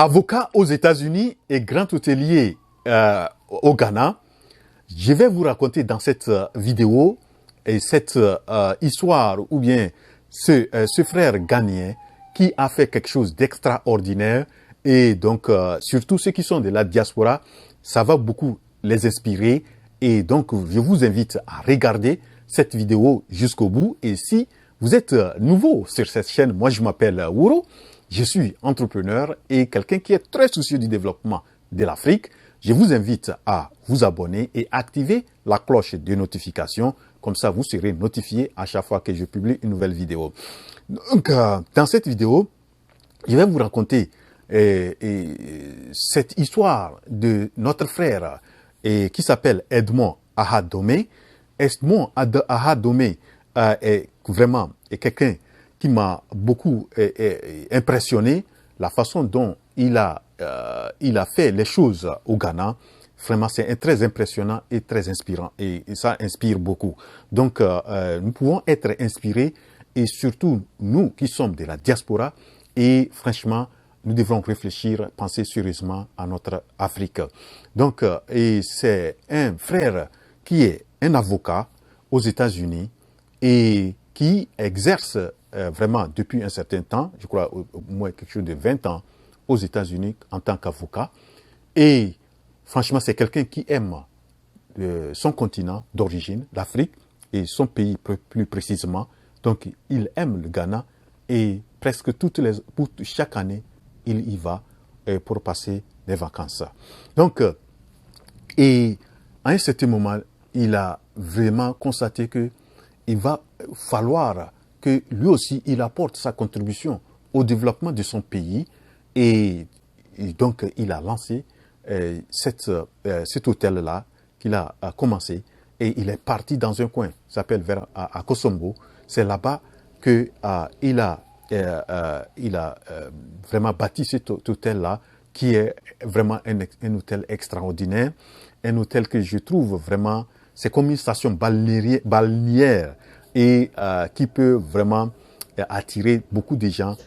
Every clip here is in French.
Avocat aux États-Unis et grand hôtelier au Ghana, je vais vous raconter dans cette vidéo et cette histoire ou bien ce frère ghanéen qui a fait quelque chose d'extraordinaire et donc surtout ceux qui sont de la diaspora, ça va beaucoup les inspirer et donc je vous invite à regarder cette vidéo jusqu'au bout et si vous êtes nouveau sur cette chaîne, moi je m'appelle Wuro, je suis entrepreneur et quelqu'un qui est très soucieux du développement de l'Afrique. Je vous invite à vous abonner et activer la cloche de notification. Comme ça, vous serez notifié à chaque fois que je publie une nouvelle vidéo. Donc, dans cette vidéo, je vais vous raconter cette histoire de notre frère qui s'appelle Edmond Aha-Domé. Edmond Aha-Domé est vraiment quelqu'un qui m'a beaucoup impressionné, la façon dont il a fait les choses au Ghana. Vraiment, c'est très impressionnant et très inspirant et ça inspire beaucoup. Donc, nous pouvons être inspirés et surtout nous qui sommes de la diaspora et franchement, nous devons réfléchir, penser sérieusement à notre Afrique. Donc, et c'est un frère qui est un avocat aux États-Unis et qui exerce vraiment depuis un certain temps, je crois au moins quelque chose de 20 ans, aux États-Unis en tant qu'avocat. Et franchement, c'est quelqu'un qui aime son continent d'origine, l'Afrique, et son pays plus précisément. Donc, il aime le Ghana et presque chaque année, il y va pour passer des vacances. Donc, et à un certain moment, il a vraiment constaté qu'il va falloir que lui aussi, il apporte sa contribution au développement de son pays. Et donc, il a lancé cet hôtel-là qu'il a commencé. Et il est parti dans un coin, ça s'appelle à Kosombo. C'est là-bas qu'il a vraiment bâti cet hôtel-là, qui est vraiment un hôtel extraordinaire. Un hôtel que je trouve vraiment, c'est comme une station balnéaire et qui peut vraiment attirer beaucoup de gens.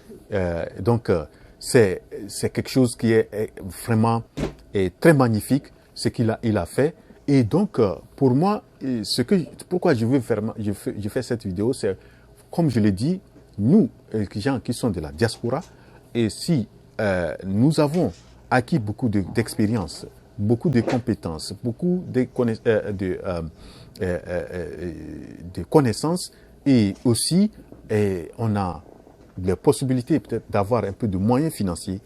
Donc, c'est quelque chose qui est vraiment très magnifique, ce qu'il a fait. Et donc, pour moi, pourquoi je fais cette vidéo, c'est, comme je l'ai dit, nous, les gens qui sont de la diaspora, et si nous avons acquis beaucoup d'expérience, beaucoup de compétences, beaucoup de connaissances, et aussi on a la possibilité peut-être d'avoir un peu de moyens financiers.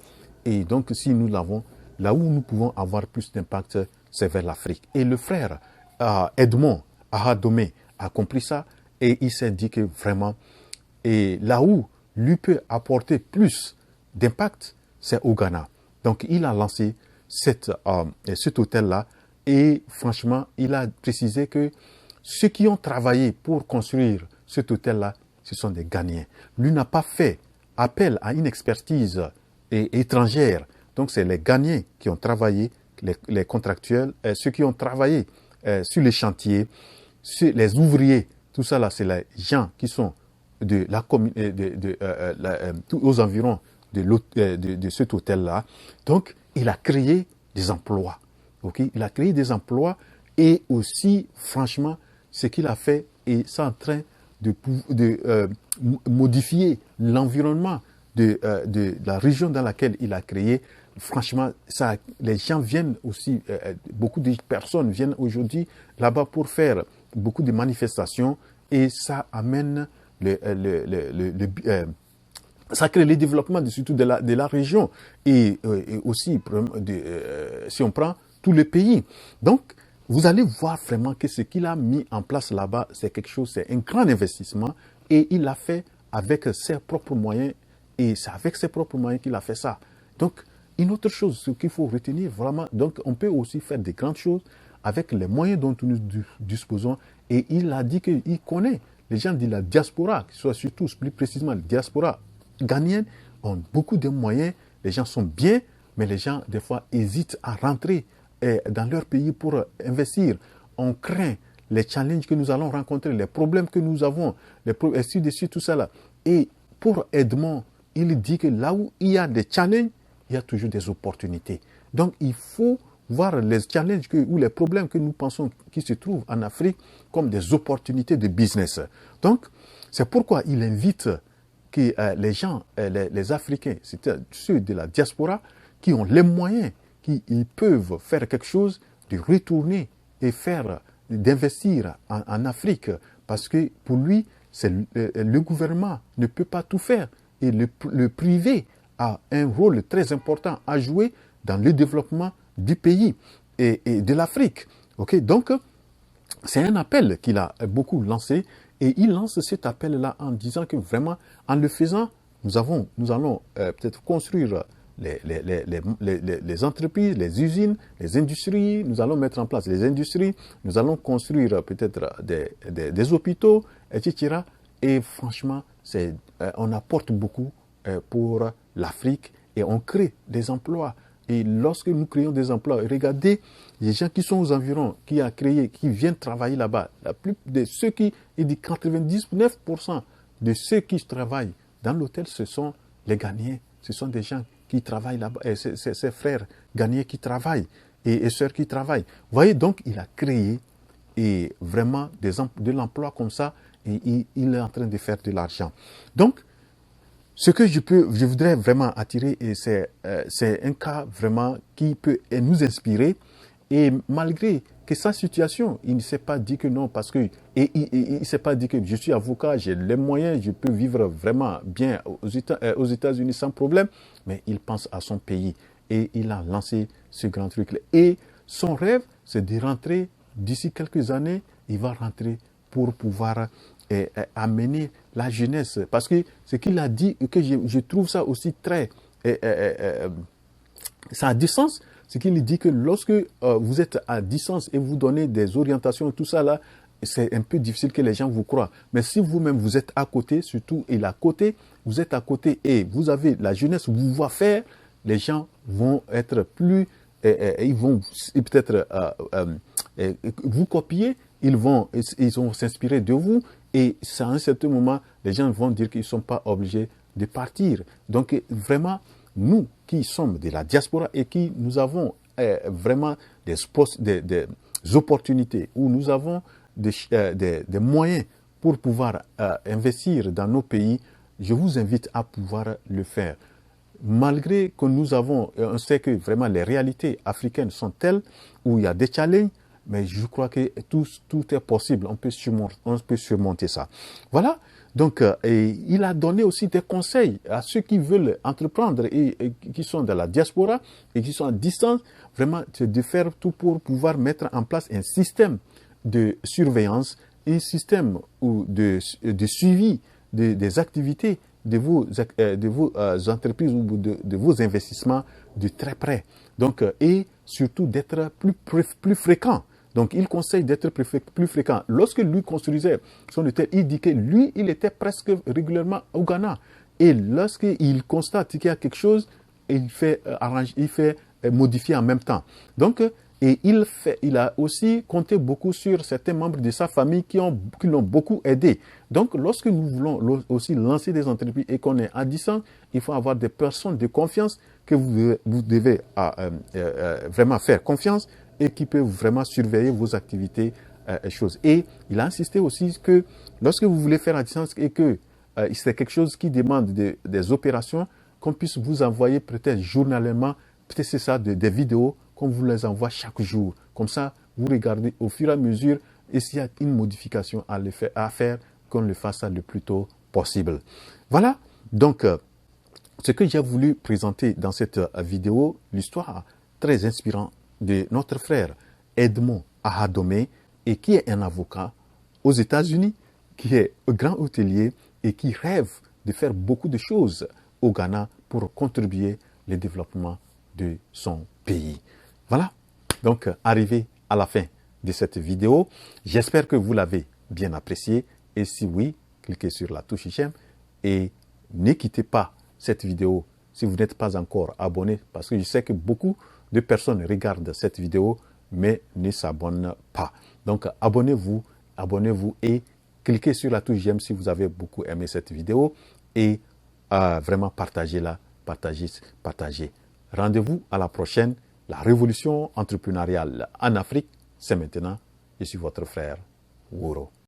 Et donc, si nous l'avons, là où nous pouvons avoir plus d'impact, c'est vers l'Afrique. Et le frère Edmond Aha-Domé a compris ça et il s'est dit que vraiment, et là où lui peut apporter plus d'impact, c'est au Ghana. Donc, il a lancé cet hôtel-là et franchement, il a précisé que ceux qui ont travaillé pour construire cet hôtel-là, ce sont des Ghanéens. Lui n'a pas fait appel à une expertise étrangère. Donc, c'est les Ghanéens qui ont travaillé, les contractuels, ceux qui ont travaillé sur les chantiers, les ouvriers. Tout ça, là, c'est les gens qui sont de la aux environs de cet hôtel-là. Donc, il a créé des emplois. Okay? Il a créé des emplois et aussi, franchement, ce qu'il a fait est en train de modifier l'environnement de la région dans laquelle il a créé. Franchement, les gens viennent aussi, beaucoup de personnes viennent aujourd'hui là-bas pour faire beaucoup de manifestations et ça amène ça crée le développement surtout de la région et aussi si on prend tout le pays. Donc, vous allez voir vraiment que ce qu'il a mis en place là-bas, c'est quelque chose, c'est un grand investissement et il l'a fait avec ses propres moyens et c'est avec ses propres moyens qu'il a fait ça. Donc, une autre chose, ce qu'il faut retenir vraiment, donc on peut aussi faire des grandes choses avec les moyens dont nous disposons et il a dit qu'il connaît les gens de la diaspora, qui soient surtout plus précisément la diaspora ghanéenne, ont beaucoup de moyens, les gens sont bien, mais les gens des fois hésitent à rentrer dans leur pays pour investir. On craint les challenges que nous allons rencontrer, les problèmes que nous avons, ainsi de suite, tout ça là. Et pour Edmond, il dit que là où il y a des challenges, il y a toujours des opportunités. Donc, il faut voir les challenges ou les problèmes que nous pensons qui se trouvent en Afrique comme des opportunités de business. Donc, c'est pourquoi il invite que les gens, les Africains, c'est ceux de la diaspora, qui ont les moyens, qui ils peuvent faire quelque chose, de retourner et d'investir en Afrique. Parce que pour lui, le gouvernement ne peut pas tout faire. Et le privé a un rôle très important à jouer dans le développement du pays et de l'Afrique. Okay? Donc, c'est un appel qu'il a beaucoup lancé et il lance cet appel-là en disant que vraiment, en le faisant, nous allons peut-être construire les entreprises, les usines, les industries, nous allons mettre en place les industries, nous allons construire peut-être des hôpitaux, etc. Et franchement, on apporte beaucoup pour l'Afrique et on crée des emplois. Et lorsque nous créons des emplois, regardez les gens qui sont aux environs, qui viennent travailler là-bas. Il dit 99% de ceux qui travaillent dans l'hôtel, ce sont les Ghanéens. Ce sont des gens qui travaillent là-bas, et ses frères Ghanéens qui travaillent et sœurs qui travaillent. Vous voyez, donc il a créé vraiment de l'emploi comme ça et il est en train de faire de l'argent. Donc, ce que je voudrais vraiment attirer, c'est un cas vraiment qui peut nous inspirer. Et malgré que sa situation, il ne s'est pas dit que non, parce que il ne s'est pas dit que je suis avocat, j'ai les moyens, je peux vivre vraiment bien aux États-Unis sans problème. Mais il pense à son pays et il a lancé ce grand truc-là. Et son rêve, c'est de rentrer d'ici quelques années. Il va rentrer pour pouvoir amener la jeunesse. Parce que ce qu'il a dit, que je trouve ça aussi très... ça a du sens, c'est qu'il dit que lorsque vous êtes à distance et vous donnez des orientations, tout ça là, c'est un peu difficile que les gens vous croient. Mais si vous-même vous êtes à côté, surtout et à côté, vous êtes à côté et vous avez la jeunesse, vous voit faire, les gens vont être plus... ils vont peut-être vous copier, ils vont s'inspirer de vous. Et à un certain moment, les gens vont dire qu'ils ne sont pas obligés de partir. Donc vraiment, nous qui sommes de la diaspora et qui nous avons vraiment des opportunités, où nous avons des moyens pour pouvoir investir dans nos pays, je vous invite à pouvoir le faire. Malgré que on sait que vraiment les réalités africaines sont telles où il y a des challenges, mais je crois que tout est possible. On peut surmonter ça. Voilà. Donc, il a donné aussi des conseils à ceux qui veulent entreprendre et qui sont dans la diaspora et qui sont à distance. Vraiment, de faire tout pour pouvoir mettre en place un système de surveillance, un système de suivi des activités de vos entreprises ou de vos investissements de très près. Donc, et surtout d'être plus fréquent. Donc, il conseille d'être plus fréquent. Lorsque lui construisait son hôtel, il dit que lui, il était presque régulièrement au Ghana. Et lorsqu'il constate qu'il y a quelque chose, il fait modifier en même temps. Donc, et il a aussi compté beaucoup sur certains membres de sa famille qui l'ont beaucoup aidé. Donc, lorsque nous voulons aussi lancer des entreprises et qu'on est à distance, il faut avoir des personnes de confiance que vous devez vraiment faire confiance et qui peuvent vraiment surveiller vos activités et choses. Et il a insisté aussi que lorsque vous voulez faire à distance et que c'est quelque chose qui demande des opérations, qu'on puisse vous envoyer peut-être journalièrement, peut-être c'est ça, des vidéos, qu'on vous les envoie chaque jour. Comme ça, vous regardez au fur et à mesure et s'il y a une modification à faire, qu'on le fasse le plus tôt possible. Voilà, donc ce que j'ai voulu présenter dans cette vidéo, l'histoire très inspirante de notre frère Edmond Ahadomey, et qui est un avocat aux États-Unis, qui est un grand hôtelier et qui rêve de faire beaucoup de choses au Ghana pour contribuer au développement de son pays. Voilà, donc arrivé à la fin de cette vidéo. J'espère que vous l'avez bien apprécié et si oui, cliquez sur la touche j'aime et ne quittez pas cette vidéo si vous n'êtes pas encore abonné parce que je sais que beaucoup de personnes regardent cette vidéo mais ne s'abonnent pas. Donc abonnez-vous et cliquez sur la touche j'aime si vous avez beaucoup aimé cette vidéo et vraiment partagez-la, partagez. Rendez-vous à la prochaine. La révolution entrepreneuriale en Afrique, c'est maintenant. Je suis votre frère Wuro.